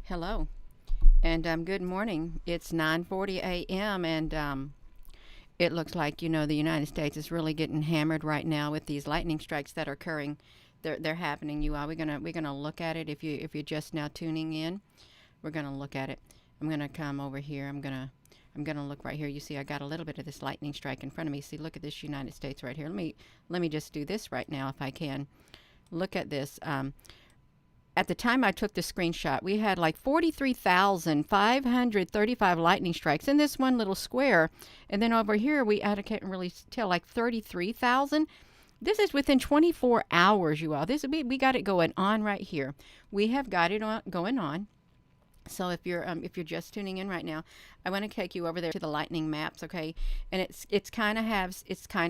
Hello, and good morning. It's 9:40 a.m. and it looks like the United States is really getting hammered right now with these lightning strikes that are occurring. They're happening. You are. We're gonna look at it. If you're just now tuning in, we're gonna look at it. I'm gonna come over here. I'm gonna look right here. You see, I got a little bit of this lightning strike in front of me. See, look at this United States right here. Let me just do this right now if I can. Look at this. At the time I took the screenshot, we had like 43,535 lightning strikes in this one little square. And then over here, I can't really tell, like 33,000. This is within 24 hours, you all. We got it going on right here. We have got it going on. So if you're just tuning in right now, I want to take you over there to the lightning maps, okay? And it's kind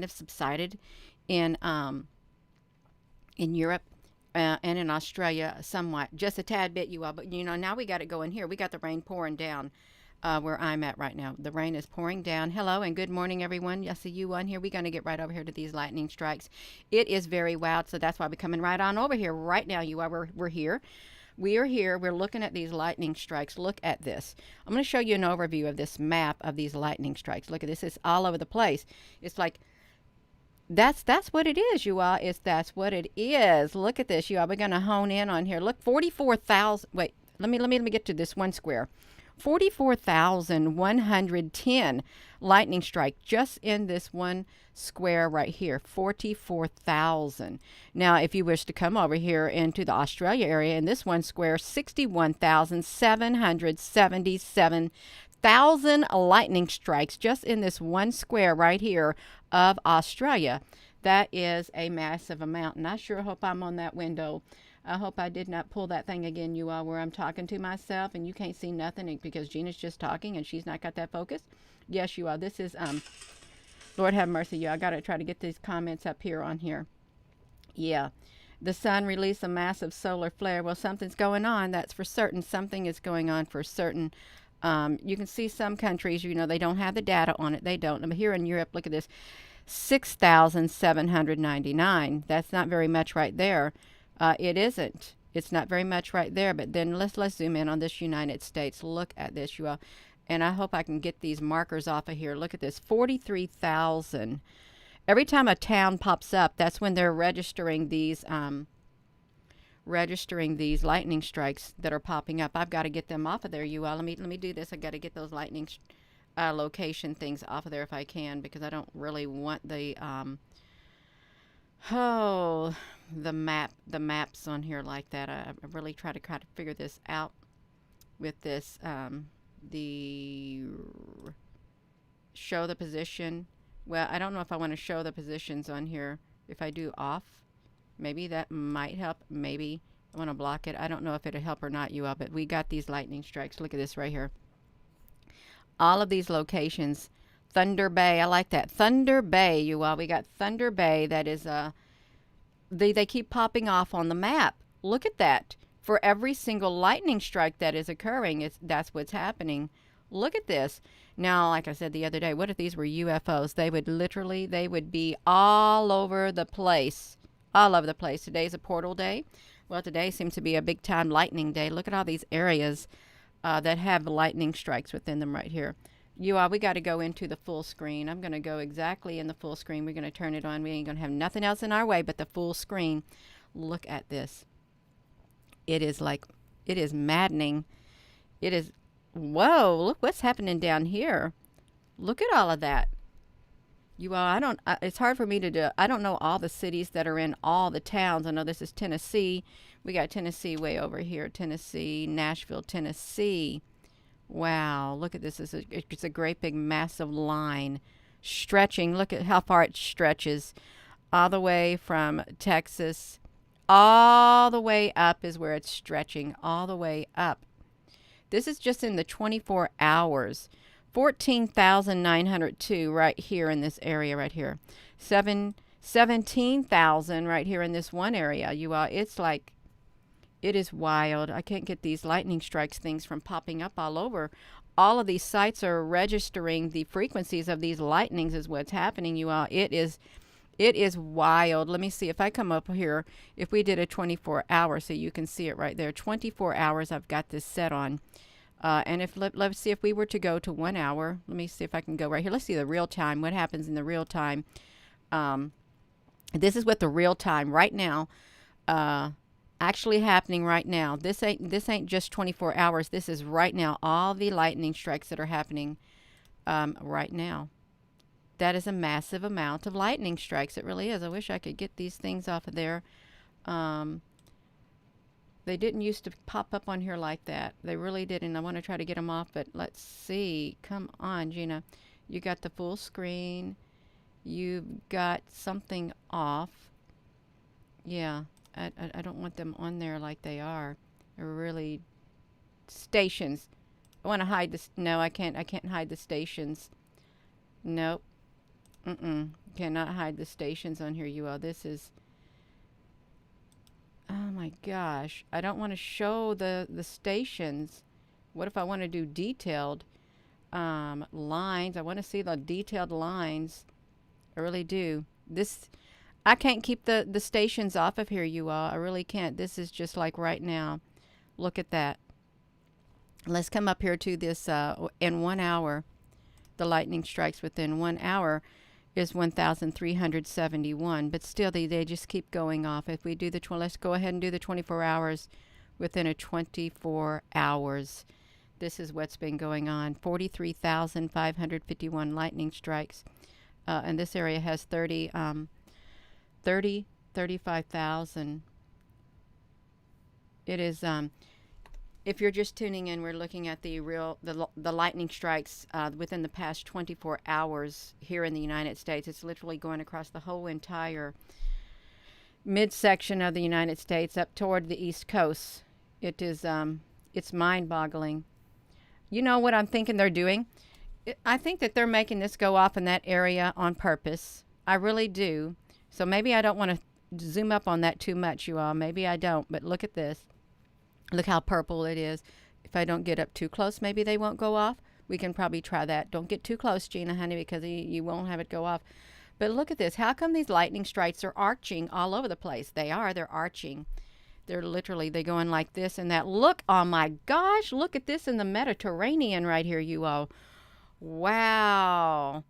of subsided in Europe and in Australia somewhat, just a tad bit, you all. But now we got it going here. We got the rain pouring down where I'm at right now. The rain is pouring down. Hello and good morning, everyone. I see you on here. We're going to get right over here to these lightning strikes. It is very wild, so that's why we're coming right on over here right now. You are. We're here. We are here. We're looking at these lightning strikes. Look at this. I'm going to show you an overview of this map of these lightning strikes. Look at this. It's all over the place. It's like that's what it is, you all. That's what it is. Look at this, you all. We're gonna hone in on here. Look, 44,000. Wait, let me get to this one square. 44,110 lightning strike just in this one square right here. 44,000. Now, if you wish to come over here into the Australia area, in this one square, 61,777,000 lightning strikes just in this one square right here of Australia. That is a massive amount, and I sure hope I'm on that window. I hope I did not pull that thing again, you all, where I'm talking to myself and you can't see nothing because Gina's just talking and she's not got that focus. Yes, you all. This is Lord have mercy, you all. I got to try to get these comments up here on here. Yeah. The sun released a massive solar flare. Well, something's going on. That's for certain. Something is going on for certain. You can see some countries, they don't have the data on it. They don't. But here in Europe, look at this. 6,799. That's not very much right there. It isn't. It's not very much right there. But then let's zoom in on this United States. Look at this, you all. And I hope I can get these markers off of here. Look at this. 43,000. Every time a town pops up, that's when they're registering these lightning strikes that are popping up. I've got to get them off of there, you all. Let me do this. I got to get those lightning location things off of there if I can, because I don't really want the maps on here like that. I really try to figure this out with this the show the position. Well, I don't know if I want to show the positions on here. If I do off, maybe that might help. Maybe I want to block it. I don't know if it'll help or not, you all, but we got these lightning strikes. Look at this right here. All of these locations. Thunder Bay. I like that. Thunder Bay, you all. We got Thunder Bay. That is they keep popping off on the map. Look at that. For every single lightning strike that is occurring, that's what's happening. Look at this. Now, like I said the other day, what if these were UFOs? They would be all over the place. All over the place. Today's a portal day. Well, today seems to be a big time lightning day. Look at all these areas that have lightning strikes within them right here. You all, we got to go into the full screen. I'm going to go exactly in the full screen. We're going to turn it on. We ain't going to have nothing else in our way but the full screen. Look at this. It is maddening. It is, whoa, look what's happening down here. Look at all of that. You all, it's hard for me to do. I don't know all the cities that are in all the towns. I know this is Tennessee. We got Tennessee way over here. Tennessee, Nashville, Tennessee. Wow, look at this. It's a great big massive line stretching. Look at how far it stretches. All the way from Texas, all the way up is where it's stretching, all the way up. This is just in the 24 hours. 14,902 right here in this area right here. 17,000 right here in this one area. You all, it's like, it is wild. I can't get these lightning strikes things from popping up all over. All of these sites are registering the frequencies of these lightnings is what's happening, you all. It is wild. Let me see if I come up here. If we did a 24 hour, so you can see it right there. 24 hours I've got this set on. And if let's see if we were to go to 1 hour. Let me see if I can go right here. Let's see the real time. What happens in the real time? Um, this is what the real time right now actually happening right now. This ain't just 24 hours. This is right now. All the lightning strikes that are happening right now. That is a massive amount of lightning strikes. It really is. I wish I could get these things off of there. Um, they didn't used to pop up on here like that. They really didn't. I want to try to get them off, but let's see. Come on, Gina. You got the full screen. You've got something off. Yeah, I don't want them on there like they are. They're really stations. I want to hide this. No, I can't. I can't hide the stations. Nope. Cannot hide the stations on here, you all. This is, oh my gosh. I don't want to show the stations. What if I want to do detailed lines? I want to see the detailed lines. I really do. This, I can't keep the stations off of here, you all. I really can't. This is just like right now. Look at that. Let's come up here to this in 1 hour. The lightning strikes within 1 hour is 1,371, but still they just keep going off. If we do the let's go ahead and do the 24 hours. Within a 24 hours, this is what's been going on. 43,551 lightning strikes, and this area has 35,000. It is if you're just tuning in, we're looking at the lightning strikes within the past 24 hours here in the United States. It's literally going across the whole entire midsection of the United States up toward the East Coast. It is it's mind-boggling. You know what I'm thinking they're doing? I think that they're making this go off in that area on purpose. I really do. So maybe I don't want to zoom up on that too much, you all. Maybe I don't, but look at this. Look how purple it is. If I don't get up too close, maybe they won't go off. We can probably try that. Don't get too close, Gina, honey, because you won't have it go off. But look at this. How come these lightning strikes are arching all over the place? They are. They're arching. They're going like this and that. Look, oh my gosh, look at this in the Mediterranean right here, you all. Wow.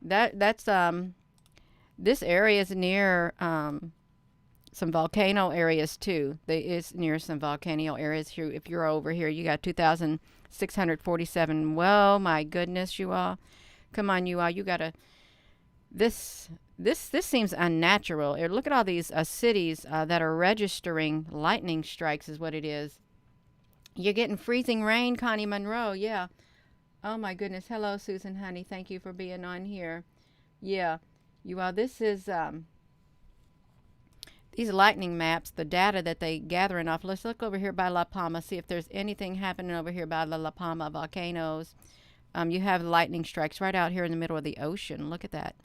That's this area is near some volcano areas too. It's near some volcano areas here. If you're over here, you got 2,647. Well, my goodness, you all. Come on, you all. You gotta. This seems unnatural. Look at all these cities that are registering lightning strikes. Is what it is. You're getting freezing rain, Connie Monroe. Yeah. Oh my goodness. Hello, Susan, honey. Thank you for being on here. Yeah. You all. This is these lightning maps, the data that they gathering off. Let's look over here by La Palma, see if there's anything happening over here by the La Palma volcanoes. You have lightning strikes right out here in the middle of the ocean. Look at that.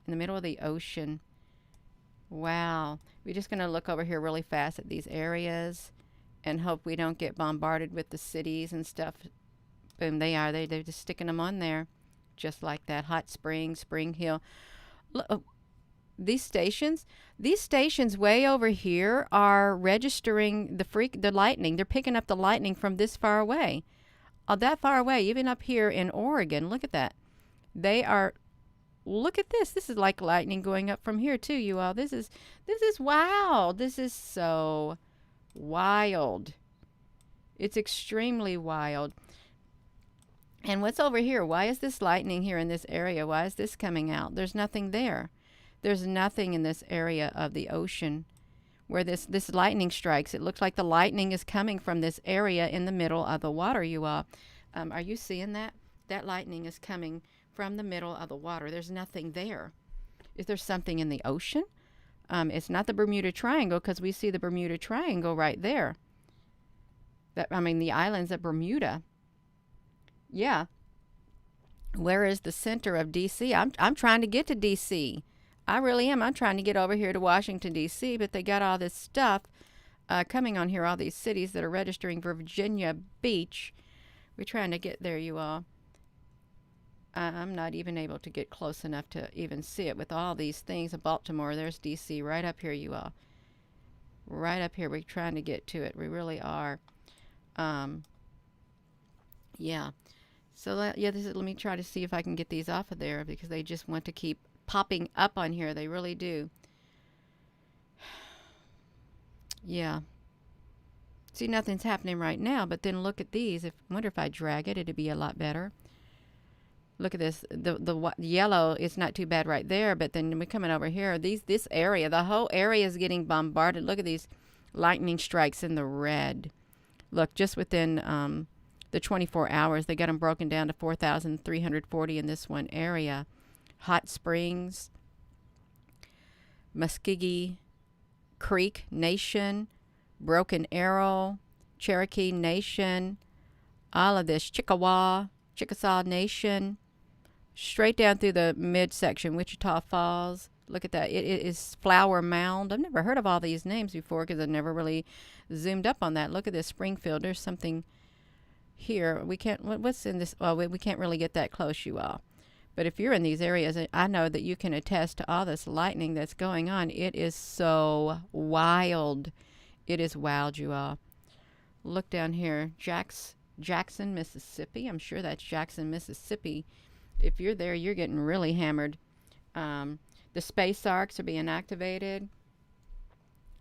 In the middle of the ocean. Wow. We're just going to look over here really fast at these areas and hope we don't get bombarded with the cities and stuff. Boom, they are. They're just sticking them on there. Just like that. Hot Springs, Spring Hill. Look, these stations way over here are registering the lightning. They're picking up the lightning from this far away. That far away, even up here in Oregon. Look at that. They are, look at this. This is like lightning going up from here too, you all. This is wild. This is so wild. It's extremely wild. And what's over here? Why is this lightning here in this area? Why is this coming out? There's nothing there. There's nothing in this area of the ocean where this lightning strikes. It looks like the lightning is coming from this area in the middle of the water, you all. Are you seeing that? That lightning is coming from the middle of the water. There's nothing there. Is there something in the ocean? It's not the Bermuda Triangle, because we see the Bermuda Triangle right there. The islands of Bermuda. Yeah. Where is the center of D.C.? I'm trying to get to D.C. I really am. I'm trying to get over here to Washington, D.C., but they got all this stuff coming on here, all these cities that are registering for Virginia Beach. We're trying to get there, you all. I'm not even able to get close enough to even see it with all these things. Baltimore, there's DC right up here, you all. Right up here. We're trying to get to it. We really are. Um, yeah. So yeah, let me try to see if I can get these off of there because they just want to keep popping up on here. They really do. Yeah. See, nothing's happening right now, but then look at these. I wonder if I drag it, it'd be a lot better. Look at this. The yellow is not too bad right there, but then we're coming over here. This area, the whole area is getting bombarded. Look at these lightning strikes in the red. Look, just within the 24 hours, they got them broken down to 4,340 in this one area. Hot Springs, Muskogee Creek Nation, Broken Arrow, Cherokee Nation, all of this, Chickasaw Nation, straight down through the midsection, Wichita Falls. Look at that. It is Flower Mound. I've never heard of all these names before because I never really zoomed up on that. Look at this, Springfield. There's something here. We can't, what's in this? Well, we can't really get that close, you all. But if you're in these areas, I know that you can attest to all this lightning that's going on. It is so wild. It is wild, you all. Look down here. Jackson, Mississippi. I'm sure that's Jackson, Mississippi. If you're there, you're getting really hammered. The space arcs are being activated.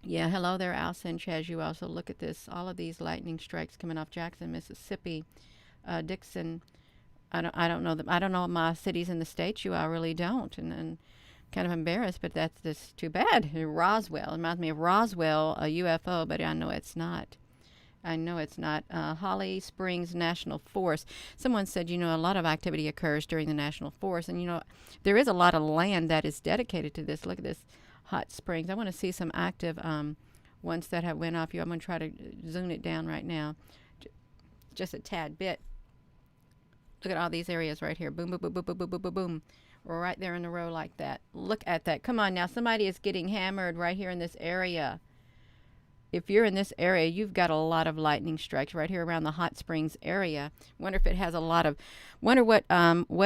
Yeah, hello there, Alsa and Chaz. You also look at this. All of these lightning strikes coming off Jackson, Mississippi. Dixon. I don't know I don't know my cities in the states. I really don't, and kind of embarrassed. But that's just too bad. Roswell. It reminds me of Roswell, a UFO, but I know it's not. I know it's not. Holly Springs National Forest. Someone said, a lot of activity occurs during the National Forest. And, there is a lot of land that is dedicated to this. Look at this Hot Springs. I want to see some active ones that have went off. I'm going to try to zoom it down right now. Just a tad bit. Look at all these areas right here. Boom, boom, boom, boom, boom, boom, boom, boom, boom. We're right there in a row like that. Look at that. Come on now. Somebody is getting hammered right here in this area. If you're in this area, you've got a lot of lightning strikes right here around the Hot Springs area. Wonder if it has a lot of, wonder what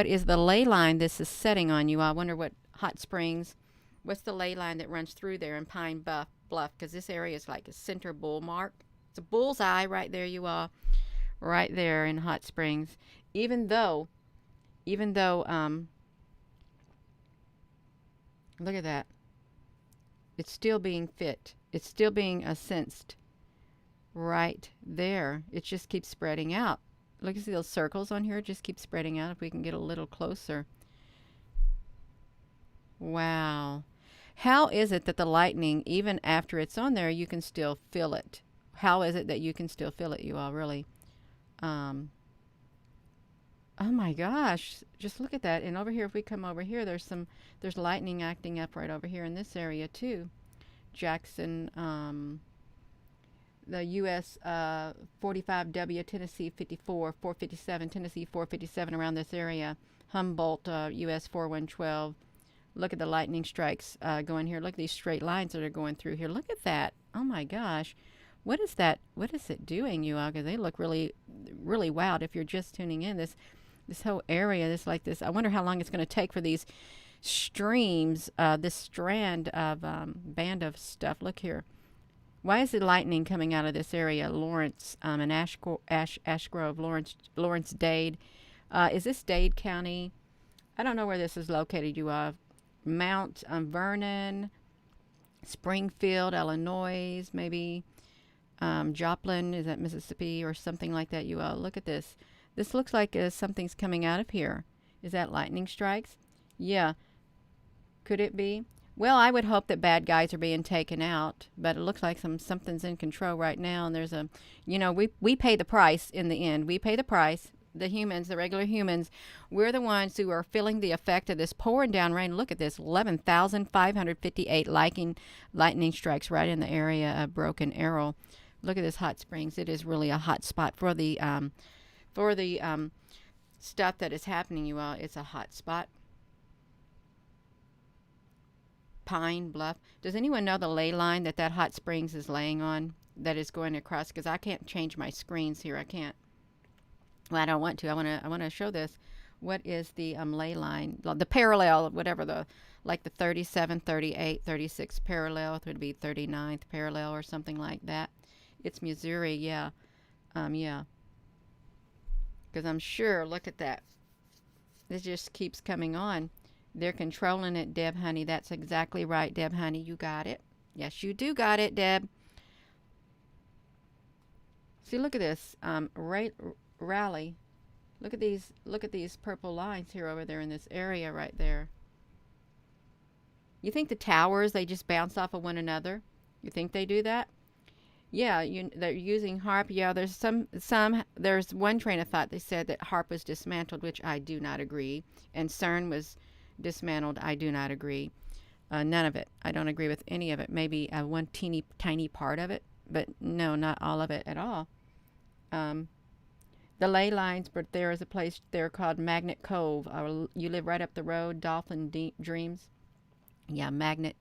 is the ley line this is setting on you. I wonder what Hot Springs, what's the ley line that runs through there in Pine Bluff, because this area is like a center bull mark. It's a bullseye right there, you all, right there in Hot Springs. Even though, look at that. It's still being fit. It's still being sensed right there. It just keeps spreading out. Look at those circles on here. It just keeps spreading out if we can get a little closer. Wow. How is it that the lightning, even after it's on there, you can still feel it? How is it that you can still feel it, you all, really? Oh my gosh, just look at that. And over here, if we come over here, there's lightning acting up right over here in this area too. Jackson, the US 45W, Tennessee 54, 457, Tennessee 457 around this area. Humboldt, US 4112. Look at the lightning strikes going here. Look at these straight lines that are going through here. Look at that. Oh my gosh. What is that? What is it doing, you all? Because they look really, really wild if you're just tuning in. This whole area is like this. I wonder how long it's going to take for these streams, this strand of band of stuff. Look here. Why is the lightning coming out of this area? Lawrence and Ash Grove, Lawrence Dade. Is this Dade County? I don't know where this is located. You Mount Vernon, Springfield, Illinois, maybe Joplin. Is that Mississippi or something like that? You look at this. This looks like something's coming out of here. Is that lightning strikes? Yeah. Could it be? Well, I would hope that bad guys are being taken out, but it looks like something's in control right now. And there's we pay the price in the end. We pay the price. The humans, the regular humans, we're the ones who are feeling the effect of this pouring down rain. Look at this, 11,558 lightning strikes right in the area of Broken Arrow. Look at this Hot Springs. It is really a hot spot for the stuff that is happening, you all. It's a hot spot. Pine Bluff. Does anyone know the ley line that Hot Springs is laying on, that is going across? Because I can't change my screens here. I can't. Well, I don't want to. I want to show this. what is the ley line, the parallel, whatever the, like the 37, 38, 36 parallel, it would be 39th parallel or something like that. It's Missouri, yeah. Yeah. Because I'm sure, look at that. This just keeps coming on. They're controlling it, Deb, honey. That's exactly right, Deb, honey. You got it. Yes, you do got it, Deb. See, look at this. Rally. Look at these purple lines here over there in this area right there. You think the towers, they just bounce off of one another? You think they do that? Yeah, they're using HARP. Yeah, there's there's one train of thought. They said that HARP was dismantled, which I do not agree. And CERN was dismantled. I do not agree. None of it. I don't agree with any of it. Maybe one teeny tiny part of it, but no, not all of it at all. The ley lines, but there is a place there called Magnet Cove. You live right up the road, Dolphin Dreams. Yeah, Magnet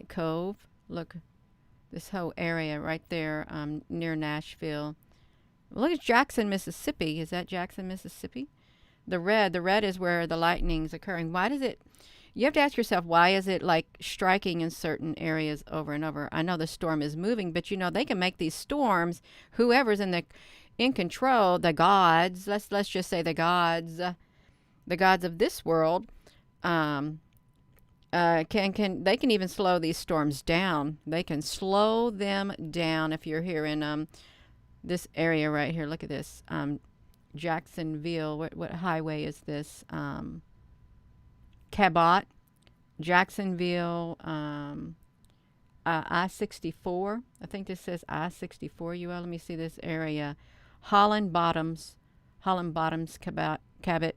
Cove. Look, this whole area right there near Nashville. Look at Jackson, Mississippi. Is that Jackson, Mississippi? The red is where the lightning's occurring. Why does it, you have to ask yourself, why is it like striking in certain areas over and over? I know the storm is moving, but you know, they can make these storms, whoever's in control, the gods, let's just say the gods of this world, can they can even slow these storms down. They can slow them down. If you're here in this area right here, look at this, Jacksonville. What highway is this? Cabot, Jacksonville, I-64. I think this says I-64. Let me see this area. Holland Bottoms, Cabot,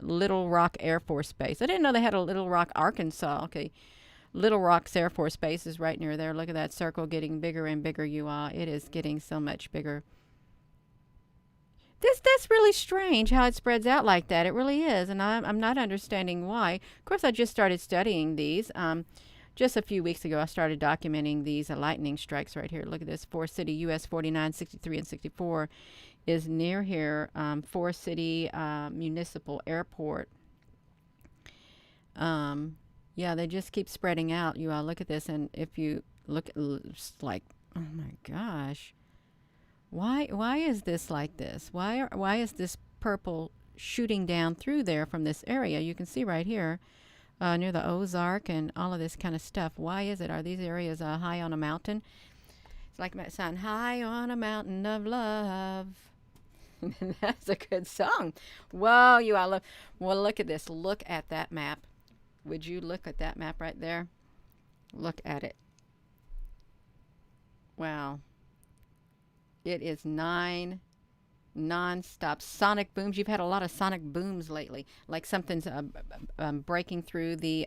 Little Rock Air Force Base. I didn't know they had a Little Rock, Arkansas. Okay, Little Rock's Air Force Base is right near there. Look at that circle getting bigger and bigger, you all. It is getting so much bigger. That's really strange how it spreads out like that. It really is, and I'm not understanding why. Of course, I just started studying these. Just a few weeks ago, I started documenting these lightning strikes right here. Look at this. Forest City, US 49, 63, and 64 is near here. Forest City Municipal Airport. Yeah, they just keep spreading out. You all look at this, and if you look, it's like, oh my gosh. Why is this like this? Why is this purple shooting down through there from this area? You can see right here near the Ozark and all of this kind of stuff. Why is it? Are these areas high on a mountain? It's like that song, High on a Mountain of Love. That's a good song. Whoa, you all love. Well, look at this. Look at that map. Would you look at that map right there? Look at it. Wow. It is 9 non-stop sonic booms. You've had a lot of sonic booms lately, like something's breaking through the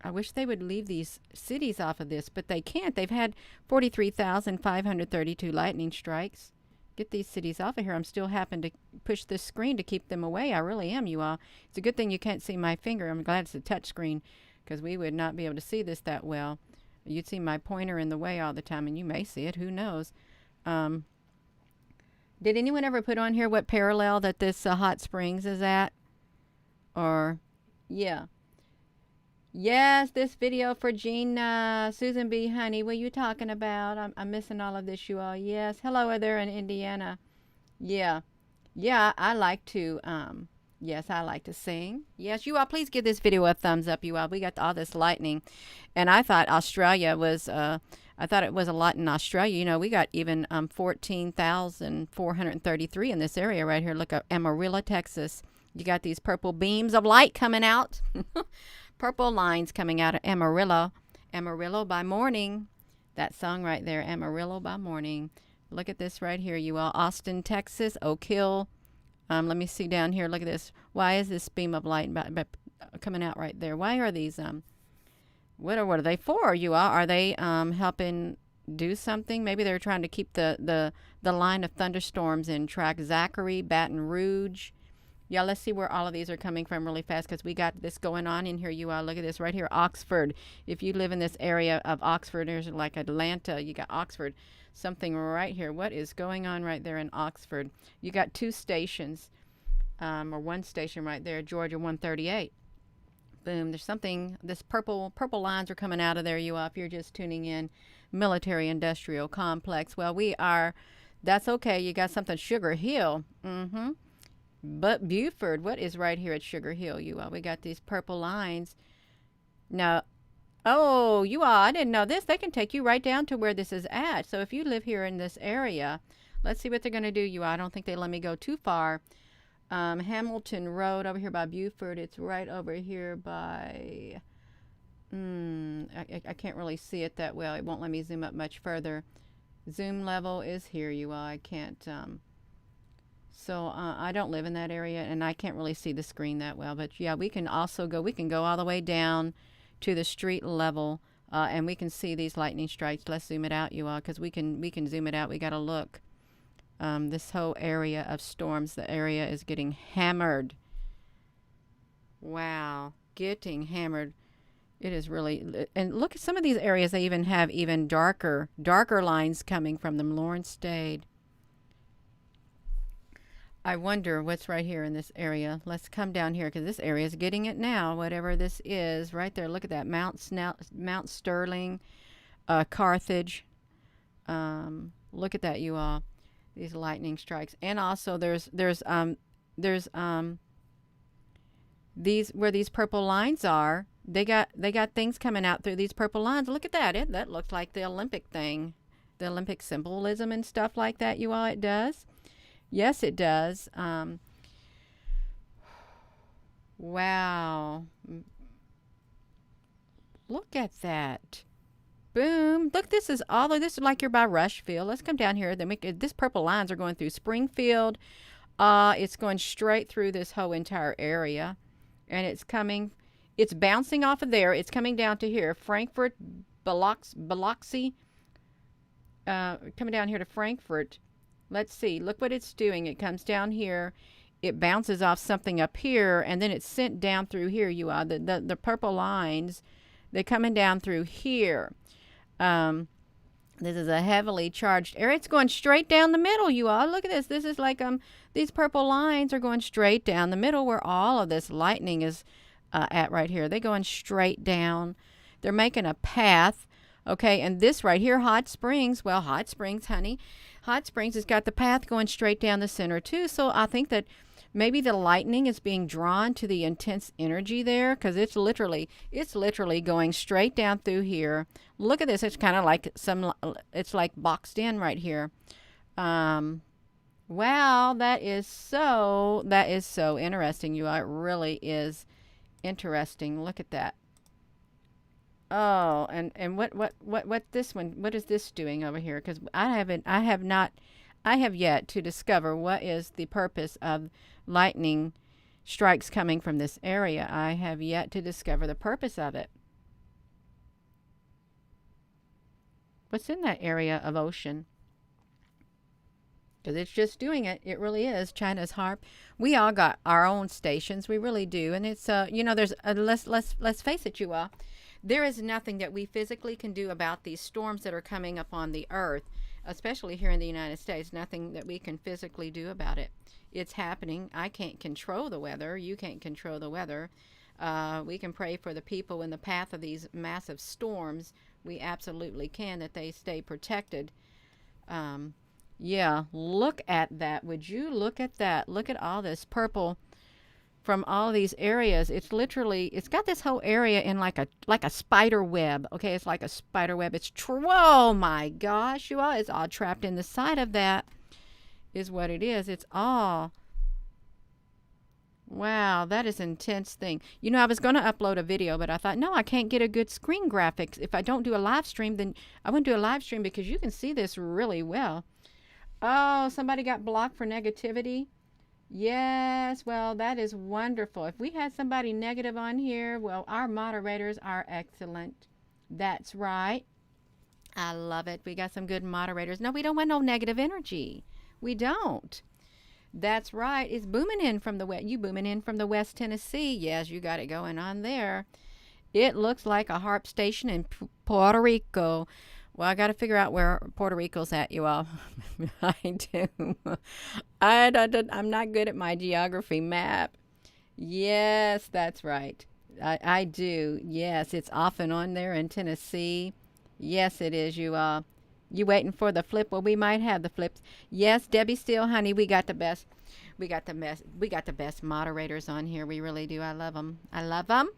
I wish they would leave these cities off of this, but they can't. They've had 43,532 lightning strikes. Get these cities off of here. I'm still having to push this screen to keep them away. I really am, you all. It's a good thing you can't see my finger. I'm glad it's a touch screen, because we would not be able to see this that well. You'd see my pointer in the way all the time, and you may see it. Who knows? Did anyone ever put on here what parallel that this Hot Springs is at? Or, yeah. Yes, this video for Gina. Susan B. Honey, what are you talking about? I'm missing all of this, you all. Yes. Hello there in Indiana. Yeah. Yeah, I like to... Yes, I like to sing. Yes, you all, please give this video a thumbs up, you all. We got all this lightning. And I thought Australia was, I thought it was a lot in Australia. You know, we got even 14,433 in this area right here. Look at Amarillo, Texas. You got these purple beams of light coming out. Purple lines coming out of Amarillo. Amarillo by morning. That song right there, Amarillo by morning. Look at this right here, you all. Austin, Texas, Oak Hill. Let me see down here. Look at this. Why is this beam of light coming out right there? Why are these, what are they for, you all? Are they helping do something? Maybe they're trying to keep the line of thunderstorms in track. Zachary, Baton Rouge, Yeah, let's see where all of these are coming from really fast because we got this going on in here. You all look at this right here, Oxford. If you live in this area of Oxford, there's like Atlanta, you got Oxford, something right here. What is going on right there in Oxford? You got two stations, or one station right there, Georgia 138. Boom, there's something, this purple lines are coming out of there, you all, if you're just tuning in. Military industrial complex. Well, we are, that's okay. You got something, Sugar Hill. But Buford, what is right here at Sugar Hill, you all? We got these purple lines. Now, oh, you all, I didn't know this. They can take you right down to where this is at. So if you live here in this area, let's see what they're going to do, you all. I don't think they let me go too far. Hamilton Road over here by Buford. It's right over here by, I can't really see it that well. It won't let me zoom up much further. Zoom level is here, you all. I can't, so I don't live in that area and I can't really see the screen that well. But yeah, we can also go, we can go all the way down to the street level and we can see these lightning strikes. Let's zoom it out, you all, because we can zoom it out. We got to look. This whole area of storms, the area is getting hammered. Wow, getting hammered. It is really, and look at some of these areas. They even have even darker lines coming from them. Lawrence Stade. I wonder what's right here in this area. Let's come down here because this area is getting it now. Whatever this is, right there. Look at that, Mount Sterling, Carthage. Look at that, you all. These lightning strikes, and also there's these where these purple lines are. They got things coming out through these purple lines. Look at that. That looks like the Olympic thing, the Olympic symbolism and stuff like that. You all, it does. Yes, it does. Wow. Look at that. Boom. Look, this is like you're by Rushfield. Let's come down here. Then this purple lines are going through Springfield. It's going straight through this whole entire area. And it's bouncing off of there. It's coming down to here. Frankfurt, Biloxi. Coming down here to Frankfurt. Let's see. Look what it's doing. It comes down here. It bounces off something up here. And then it's sent down through here, you all. The purple lines, they're coming down through here. This is a heavily charged area. It's going straight down the middle, you all. Look at this. This is like these purple lines are going straight down the middle where all of this lightning is at right here. They're going straight down. They're making a path. Okay, and this right here, Hot Springs. Well, Hot Springs, honey. Hot Springs has got the path going straight down the center too. So I think that maybe the lightning is being drawn to the intense energy there because it's literally going straight down through here. Look at this. It's kind of like it's like boxed in right here. Wow, that is so interesting, you all. It really is interesting. Look at that. Oh, and what this one, what is this doing over here? Because I have yet to discover what is the purpose of lightning strikes coming from this area. I have yet to discover the purpose of it. What's in that area of ocean? Because it's just doing it. It really is. China's harp. We all got our own stations. We really do. And it's, there's, let's face it, you all. There is nothing that we physically can do about these storms that are coming upon the earth, especially here in the United States. Nothing that we can physically do about it. It's happening. I can't control the weather. You can't control the weather. We can pray for the people in the path of these massive storms. We absolutely can, that they stay protected. Yeah, look at that. Would you look at that? Look at all this purple from all these areas. It's got this whole area in like a spider web. Okay, it's like a spider web. Oh my gosh, you all, it's all trapped in the side of that is what it is. It's all, wow, that is an intense thing. You know, I was going to upload a video, but I thought, no, I can't get a good screen graphics. If I don't do a live stream, then I wouldn't do a live stream because you can see this really well. Oh, somebody got blocked for negativity. Yes, well, that is wonderful. If we had somebody negative on here, well, our moderators are excellent. That's right. I love it. We got some good moderators. No, we don't want no negative energy. We don't. That's right. It's booming in from the west. You booming in from the West Tennessee. Yes, you got it going on there. It looks like a harp station in Puerto Rico. Well, I got to figure out where Puerto Rico's at, you all. I do. I'm not good at my geography map. Yes, that's right. I do. Yes, it's off and on there in Tennessee. Yes, it is, you all. You waiting for the flip? Well, we might have the flips. Yes, Debbie Steele, honey, we got the best. We got the best moderators on here. We really do. I love them. I love them.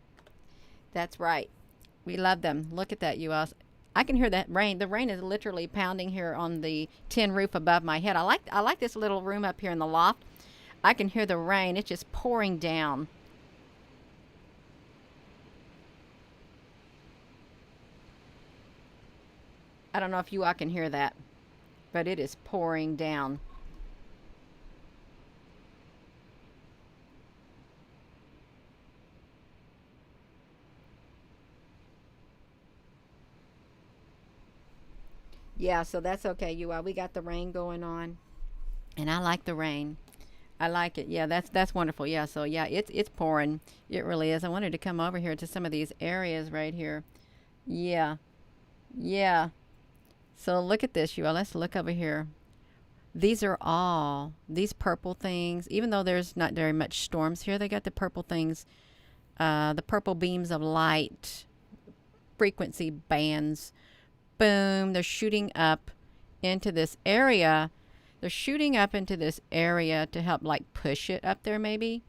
That's right. We love them. Look at that, you all. I can hear that rain. The rain is literally pounding here on the tin roof above my head. I like this little room up here in the loft. I can hear the rain. It's just pouring down. I don't know if you all can hear that, but it is pouring down. Yeah, so that's okay, you all. We got the rain going on, and I like the rain. I like it. Yeah, that's wonderful. Yeah, so yeah, it's pouring. It really is. I wanted to come over here to some of these areas right here. Yeah, yeah. So look at this, you all. Let's look over here. These are all these purple things. Even though there's not very much storms here, they got the purple things, the purple beams of light, frequency bands. Boom! They're shooting up into this area. They're shooting up into this area to help like push it up there, maybe.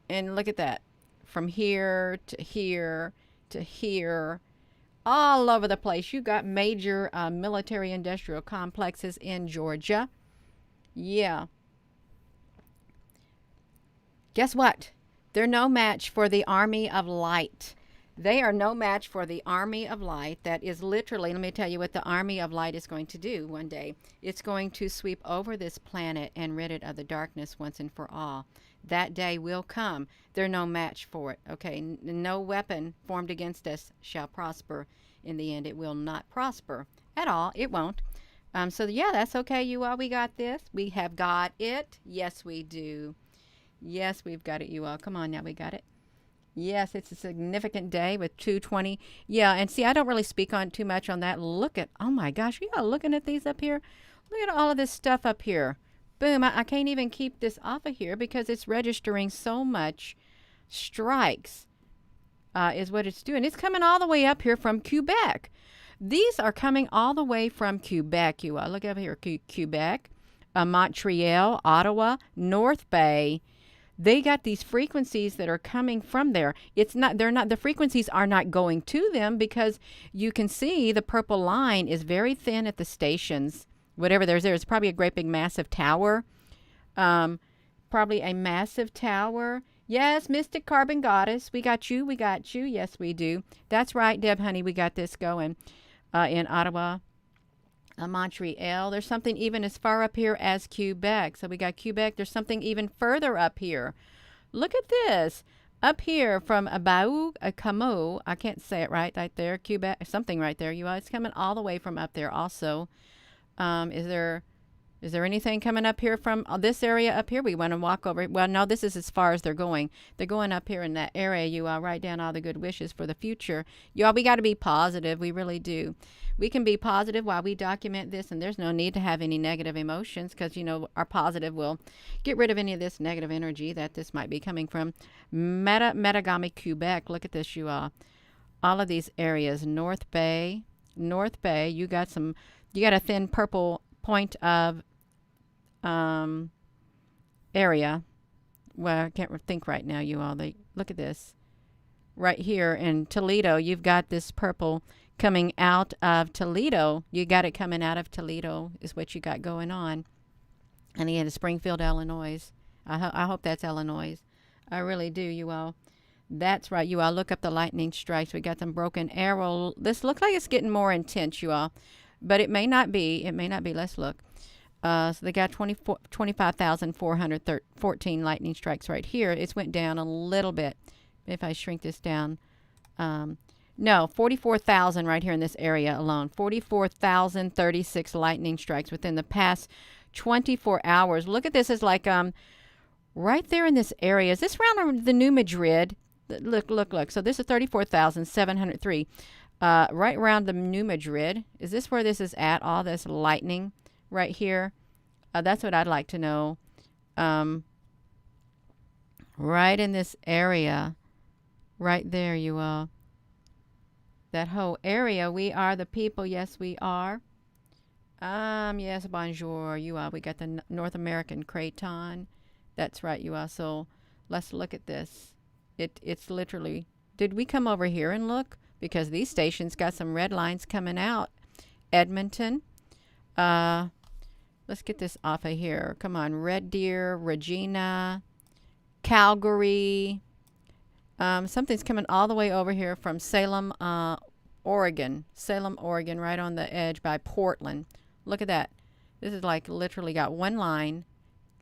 And look at that, from here to here to here, all over the place. You got major military industrial complexes in Georgia. Yeah. Guess what? They're no match for the Army of Light. They are no match for the Army of Light. That is literally, let me tell you what the Army of Light is going to do one day. It's going to sweep over this planet and rid it of the darkness once and for all. That day will come. They're no match for it. Okay, no weapon formed against us shall prosper. In the end, it will not prosper at all. It won't. So yeah, that's okay, you all. We got this. We have got it. Yes, we do. Yes, we've got it, you all. Come on now, we got it. Yes, it's a significant day with 220. Yeah, and see, I don't really speak on too much on that. Look at, oh my gosh, you all looking at these up here? Look at all of this stuff up here. Boom, I can't even keep this off of here because it's registering so much strikes, is what it's doing. It's coming all the way up here from Quebec. These are coming all the way from Quebec, you all. Look over here, Quebec, Montreal, Ottawa, North Bay. They got these frequencies that are coming from there. The frequencies are not going to them because you can see the purple line is very thin at the stations. Whatever there's probably a great big massive tower. Probably a massive tower. Yes, Mystic Carbon Goddess. We got you. We got you. Yes, we do. That's right, Deb, honey. We got this going in Ottawa. Montreal. There's something even as far up here as Quebec. So we got Quebec. There's something even further up here. Look at this. Up here from Abau, Camo. I can't say it right there. Quebec, something right there. You all, it's coming all the way from up there also. Is there anything coming up here from this area up here? We want to walk over. Well, no, this is as far as they're going. They're going up here in that area. You all write down all the good wishes for the future. Y'all, we got to be positive. We really do. We can be positive while we document this, and there's no need to have any negative emotions because, you know, our positive will get rid of any of this negative energy that this might be coming from. Metagami, Quebec. Look at this, you all. All of these areas. North Bay. You got a thin purple point of area. Well, I can't think right now, you all. Look at this. Right here in Toledo, you've got this purple coming out of Toledo. You got it coming out of Toledo is what you got going on. And again, Springfield, Illinois. I hope that's Illinois. I really do, you all. That's right, you all. Look up the lightning strikes. We got some broken arrow. This looks like it's getting more intense, you all. But it may not be. It may not be. Let's look. So they got 25,414 lightning strikes right here. It's went down a little bit. If I shrink this down. No, 44,000 right here in this area alone. 44,036 lightning strikes within the past 24 hours. Look at this. It's like right there in this area. Is this around the New Madrid? Look. So this is 34,703. Right around the New Madrid. Is this where this is at? All this lightning right here. That's what I'd like to know. Right in this area. Right there, you all. That whole area. We are the people. Yes, we are. Yes, bonjour. You are. We got the North American Craton. That's right, you are. So let's look at this. It's literally. Did we come over here and look? Because these stations got some red lines coming out. Edmonton. Let's get this off of here. Come on. Red Deer, Regina, Calgary. Something's coming all the way over here from Salem, Oregon. Salem, Oregon, right on the edge by Portland. Look at that. This is like literally got one line.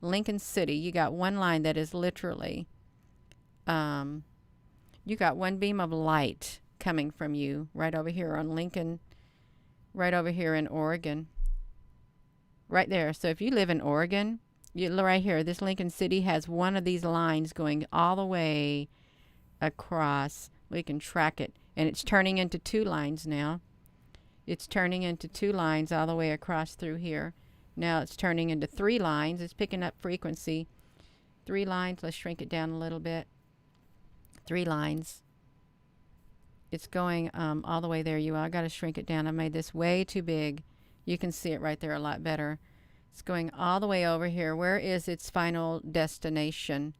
Lincoln City, you got one line that is literally, you got one beam of light coming from you right over here on Lincoln, right over here in Oregon. Right there. So if you live in Oregon, right here, this Lincoln City has one of these lines going all the way across. We can track it. And it's turning into two lines now. It's turning into two lines all the way across through here. Now it's turning into three lines. It's picking up frequency. Three lines. Let's shrink it down a little bit. Three lines. It's going all the way there. I got to shrink it down. I made this way too big. You can see it right there a lot better. It's going all the way over here. Where is its final destination?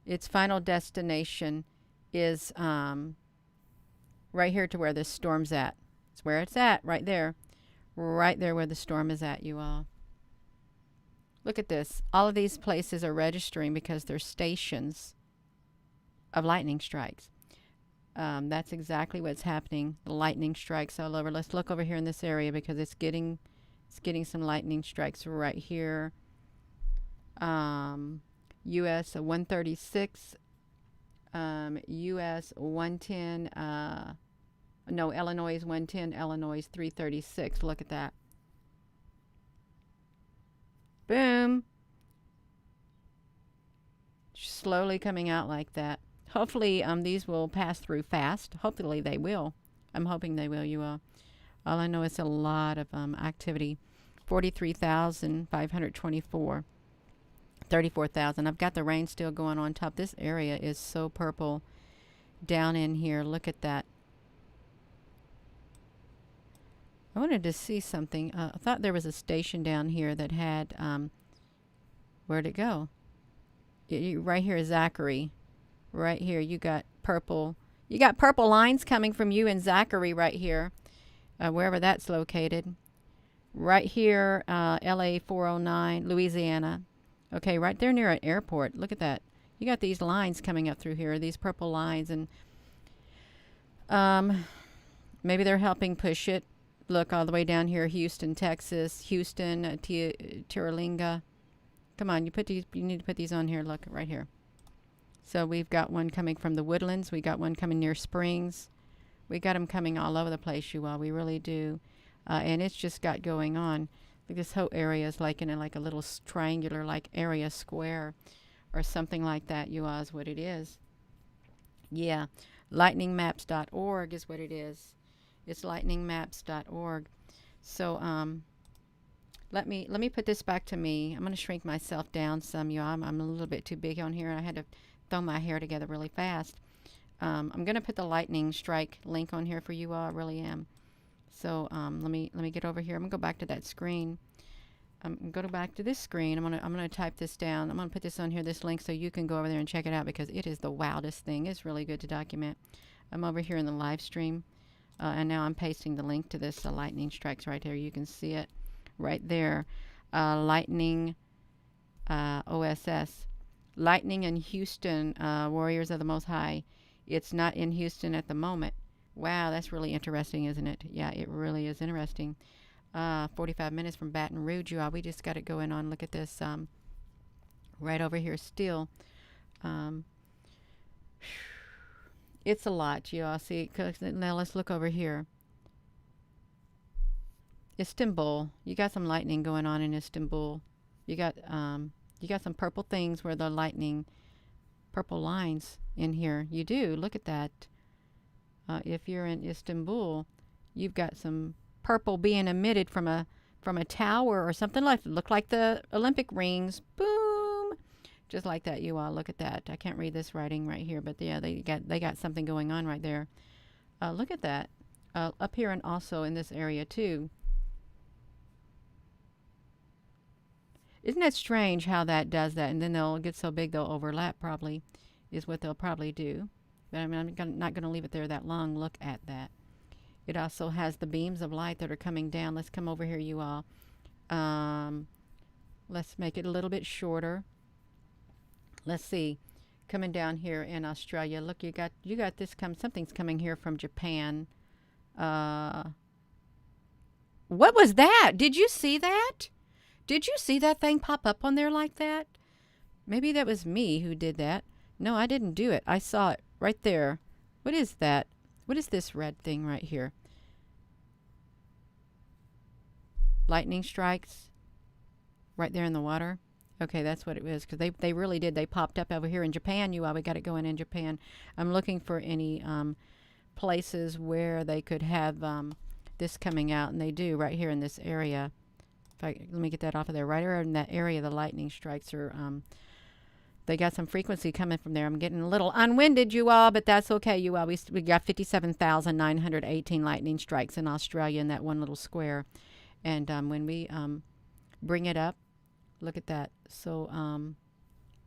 Its final destination is right here to where this storm's at. It's where it's at, right there. Right there where the storm is at, you all. Look at this. All of these places are registering because they're stations of lightning strikes. That's exactly what's happening. The lightning strikes all over. Let's look over here in this area because it's getting some lightning strikes right here. US 136, US 110, no, Illinois 110, Illinois 336. Look at that. Boom. Slowly coming out like that. Hopefully these will pass through fast. Hopefully they will. I'm hoping they will, you all. All I know is a lot of activity. 43,524. 34,000. I've got the rain still going on top. This area is so purple down in here. Look at that. I wanted to see something. I thought there was a station down here that had, where'd it go? Right here, Zachary. Right here, you got purple. You got purple lines coming from you in Zachary right here, wherever that's located. Right here, LA 409, Louisiana. Okay, right there near an airport. Look at that. You got these lines coming up through here, these purple lines, and maybe they're helping push it. Look all the way down here, Houston, Texas, Houston, Tiralinga. Come on, you need to put these on here. Look, right here. So we've got one coming from the Woodlands. We got one coming near Springs. We got them coming all over the place, you all. We really do. And it's just got going on. Like this whole area is like in a little triangular like area square or something like that, you all, is what it is. Yeah. Lightningmaps.org is what it is. It's lightningmaps.org. So let me put this back to me. I'm going to shrink myself down some, you all. I'm a little bit too big on here. I had to throw my hair together really fast. I'm going to put the lightning strike link on here for you all. I really am. So let me get over here. I'm gonna go back to that screen. Go back to this screen. I'm gonna type this down. I'm gonna put this on here, this link, so you can go over there and check it out because it is the wildest thing. It's really good to document. I'm over here in the live stream, and now I'm pasting the link to this lightning strikes right here. You can see it right there. Lightning OSS. Lightning in Houston, Warriors of the Most High. It's not in Houston at the moment. Wow, that's really interesting, isn't it? Yeah, it really is interesting. 45 minutes from Baton Rouge, you all. We just got it going on. Look at this. Right over here still. It's a lot, you all. See, now let's look over here. Istanbul. You got some lightning going on in Istanbul. You got some purple things where the lightning, purple lines in here. You do. Look at that. If you're in Istanbul, you've got some purple being emitted from a tower or something like look like the Olympic rings. Boom. Just like that, you all. Look at that. I can't read this writing right here, but yeah, they got something going on right there. Look at that. Up here and also in this area too. Isn't that strange how that does that? And then they'll get so big they'll overlap, probably, is what they'll probably do. But I mean, not going to leave it there that long. Look at that. It also has the beams of light that are coming down. Let's come over here, you all. Let's make it a little bit shorter. Let's see. Coming down here in Australia. Look, you got this. Something's coming here from Japan. What was that? Did you see that? Did you see that thing pop up on there like that? Maybe that was me who did that. No, I didn't do it. I saw it right there. What is that? What is this red thing right here? Lightning strikes right there in the water. Okay, that's what it was, because they really did. They popped up over here in Japan. We got it going in Japan. I'm looking for any places where they could have this coming out, and they do right here in this area. Let me get that off of there. Right around in that area, the lightning strikes are, they got some frequency coming from there. I'm getting a little unwinded, you all, but that's okay, you all. We got 57,918 lightning strikes in Australia in that one little square. And when we bring it up, look at that. So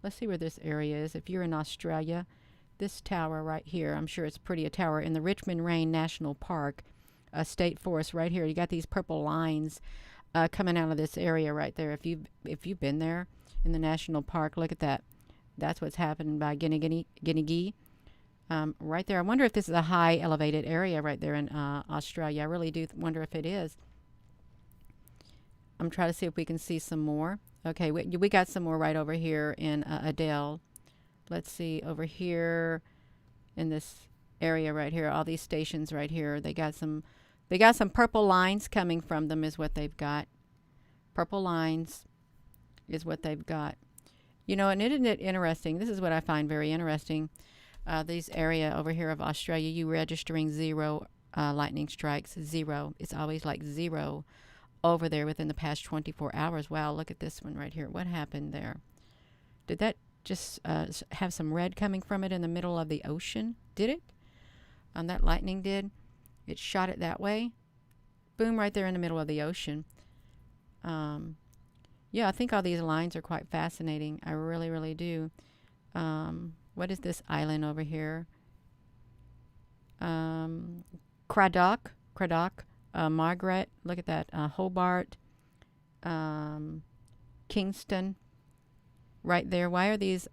let's see where this area is. If you're in Australia, this tower right here, I'm sure it's pretty, a tower in the Richmond Rain National Park, State Forest right here. You got these purple lines coming out of this area right there. If you've been there in the national park, look at that. That's what's happening by Guinea. Right there. I wonder if this is a high elevated area right there in Australia. I really do wonder if it is. I'm trying to see if we can see some more. Okay, we got some more right over here in Adele. Let's see over here in this area right here. All these stations right here. They got some purple lines coming from them is what they've got. Purple lines is what they've got. You know, and isn't it interesting? This is what I find very interesting. These area over here of Australia, you registering 0 lightning strikes. 0. It's always like 0 over there within the past 24 hours. Wow, look at this one right here. What happened there? Did that just have some red coming from it in the middle of the ocean? Did it? That lightning did. It shot it that way. Boom, right there in the middle of the ocean. Yeah, I think all these lines are quite fascinating. I really, really do. What is this island over here? Cradock, Margaret. Look at that. Hobart, Kingston, right there. Why are these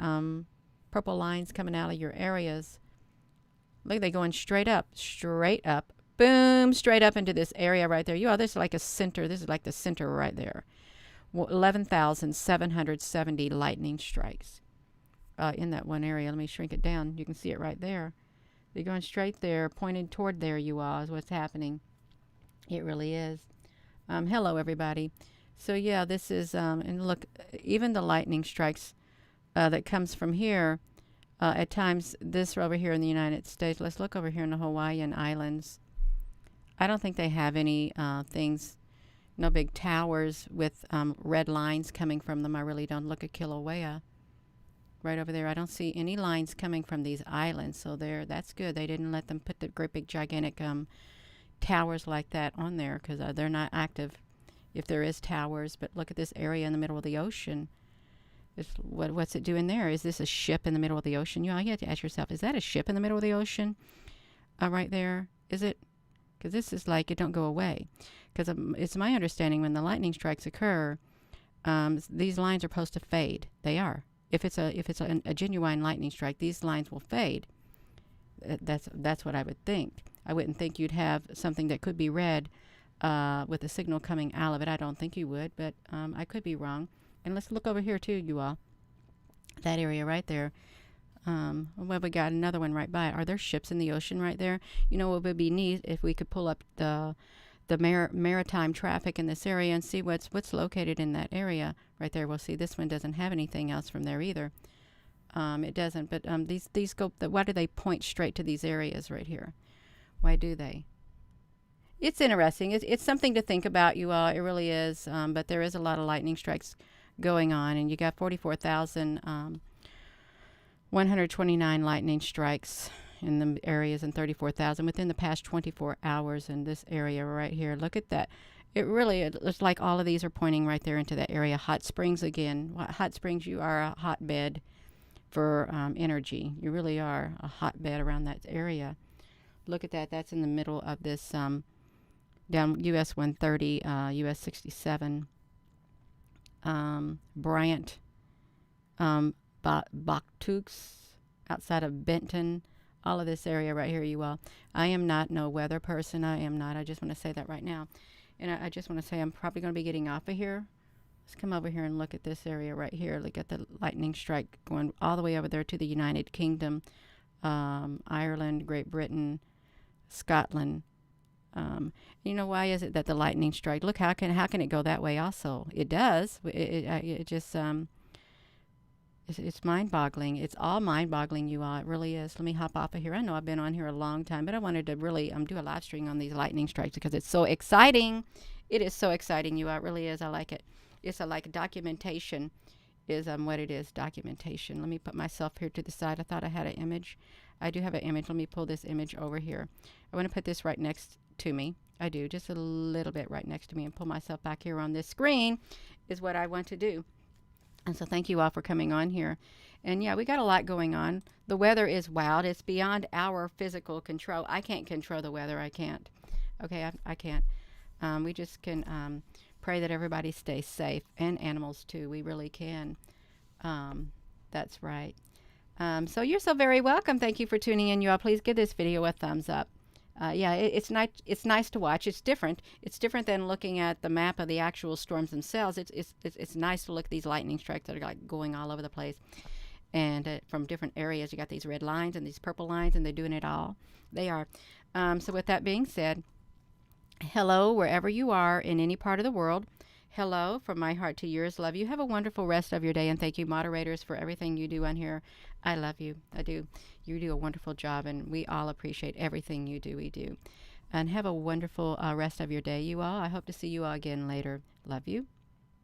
purple lines coming out of your areas? Look, they're going straight up. Boom, straight up into this area right there. This is like a center. This is like the center right there. 11,770 lightning strikes in that one area. Let me shrink it down. You can see it right there. They're going straight there, pointed toward there, you all, is what's happening. It really is. Hello, everybody. So, yeah, this is, and look, even the lightning strikes that comes from here, at times, this over here in the United States, let's look over here in the Hawaiian Islands. I don't think they have any things, no big towers with red lines coming from them. I really don't. Look at Kilauea. Right over there. I don't see any lines coming from these islands. So that's good. They didn't let them put the great big gigantic towers like that on there, because they're not active if there is towers. But look at this area in the middle of the ocean. What's it doing there? Is this a ship in the middle of the ocean? You have to ask yourself, is that a ship in the middle of the ocean? Right there. Is it? Because this is like, it don't go away. Because it's my understanding when the lightning strikes occur, these lines are supposed to fade. They are. If it's a genuine lightning strike, these lines will fade. That's what I would think. I wouldn't think you'd have something that could be red with a signal coming out of it. I don't think you would, but I could be wrong. And let's look over here too, you all. That area right there. Well, we got another one right by it. Are there ships in the ocean right there? You know, it would be neat if we could pull up the the maritime traffic in this area and see what's located in that area right there. We'll see this one doesn't have anything else from there either. It doesn't, but these go. Why do they point straight to these areas right here? Why do they? It's interesting. It's something to think about, you all. It really is. But there is a lot of lightning strikes going on, and you got 44,129 lightning strikes in the areas and 34,000 within the past 24 hours in this area right here. Look at that. It's like all of these are pointing right there into that area. Hot Springs again. Hot Springs, you are a hotbed for energy. You really are a hotbed around that area. Look at that. That's in the middle of this down US 130, US 67, Bryant, Bactux, outside of Benton, all of this area right here, you all. I am not no weather person. I am not. I just want to say that right now. And I just want to say I'm probably going to be getting off of here. Let's come over here and look at this area right here. Look at the lightning strike going all the way over there to the United Kingdom, Ireland, Great Britain, Scotland. You know, why is it that the lightning strike? Look, how can it go that way? Also, it does. It just it's mind-boggling. It's all mind-boggling, you all. It really is. Let me hop off of here. I know I've been on here a long time, but I wanted to really do a live stream on these lightning strikes because it's so exciting. It is so exciting, you all. It really is. I like it. It's like documentation is what it is. Documentation. Let me put myself here to the side. I thought I had an image. I do have an image. Let me pull this image over here. I want to put this right next to me. I do, just a little bit right next to me, and pull myself back here on this screen is what I want to do. And so thank you all for coming on here. And yeah, we got a lot going on. The weather is wild. It's beyond our physical control. I can't control the weather. I can't. Okay, I can't. We just can pray that everybody stays safe, and animals too. We really can. That's right. So you're so very welcome. Thank you for tuning in, you all. Please give this video a thumbs up. Yeah, it's nice to watch. It's different. It's different than looking at the map of the actual storms themselves. It's nice to look at these lightning strikes that are like going all over the place, and from different areas. You got these red lines and these purple lines, and they're doing it all. They are. So with that being said, hello wherever you are in any part of the world. Hello from my heart to yours. Love you. Have a wonderful rest of your day, and thank you, moderators, for everything you do on here. I love you. I do. You do a wonderful job, and we all appreciate everything you do. We do. And have a wonderful rest of your day, you all. I hope to see you all again later. Love you.